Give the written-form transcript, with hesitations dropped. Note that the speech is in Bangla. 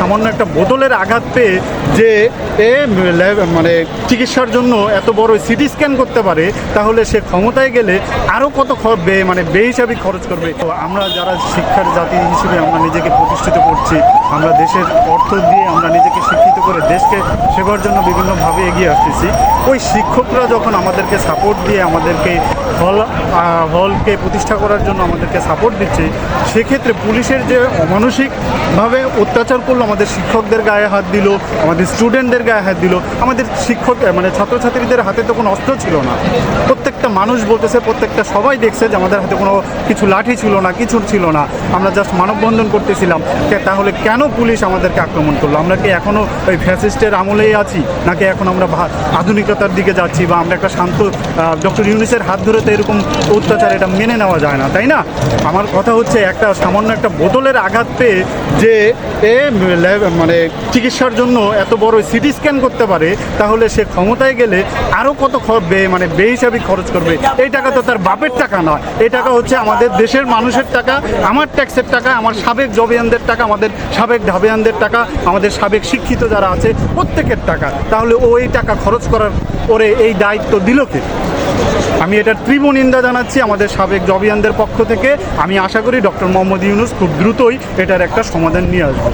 সামান্য একটা বোতলের আঘাত পেয়ে যে মানে চিকিৎসার জন্য এত বড় সিটি স্ক্যান করতে পারে, তাহলে সে ক্ষমতায় গেলে আরও কত মানে বেহিসাবি খরচ করবে। তো আমরা যারা শিক্ষার জাতি হিসেবে আমরা নিজেকে প্রতিষ্ঠিত করছি, আমরা দেশের অর্থ দিয়ে আমরা নিজেকে শিক্ষিত করে দেশকে সেবার জন্য বিভিন্নভাবে এগিয়ে আসতেছি, ওই শিক্ষকরা যখন আমাদেরকে সাপোর্ট দিয়ে আমাদেরকে হলকে প্রতিষ্ঠা করার জন্য আমাদেরকে সাপোর্ট দিচ্ছে, সেক্ষেত্রে পুলিশের যে অমানসিকভাবে অত্যাচার করলো, আমাদের শিক্ষকদের গায়ে হাত দিল, আমাদের স্টুডেন্টদের গায়ে হাত দিল, আমাদের শিক্ষক মানে ছাত্রছাত্রীদের হাতে তো কোনো অস্ত্র ছিল না। প্রত্যেকটা মানুষ বলতেছে, প্রত্যেকটা সবাই দেখছে যে আমাদের হাতে কোনো কিছু লাঠি ছিল না, কিছু ছিল না, আমরা জাস্ট মানববন্ধন করতেছিলাম। তাহলে কেন পুলিশ আমাদেরকে আক্রমণ করলো? আমরা কি এখনও ওই ফ্যাসিস্টের আমলেই আছি, নাকি এখন আমরা আধুনিকতার দিকে যাচ্ছি, বা আমরা একটা শান্ত ডক্টর ইউনূসের হাত ধরে তো এরকম অত্যাচার এটা মেনে নেওয়া যায় না, তাই না? আমার কথা হচ্ছে একটা সামান্য একটা বোতলের আঘাত পেয়ে যে মানে চিকিৎসার জন্য এত বড় সিটি স্ক্যান করতে পারে, তাহলে সে ক্ষমতায় গেলে আরও কত মানে বেহিসাবি খরচ করবে। এই টাকা তো তার বাপের টাকা নয়, এই টাকা হচ্ছে আমাদের দেশের মানুষের টাকা, আমার ট্যাক্সের টাকা, আমার সাবেক জবিয়ানদের টাকা, আমাদের সাবেক ঢাবিয়ানদের টাকা, আমাদের সাবেক শিক্ষিত যারা আছে প্রত্যেকের টাকা। তাহলে ও এই টাকা খরচ করার পরে এই দায়িত্ব দিল কে? আমি এটার তীব্র নিন্দা জানাচ্ছি আমাদের সাবেক জবিয়ানদের পক্ষ থেকে। আমি আশা করি ডক্টর মোহাম্মদ ইউনূস খুব দ্রুতই এটার একটা সমাধান নিয়ে আসবে।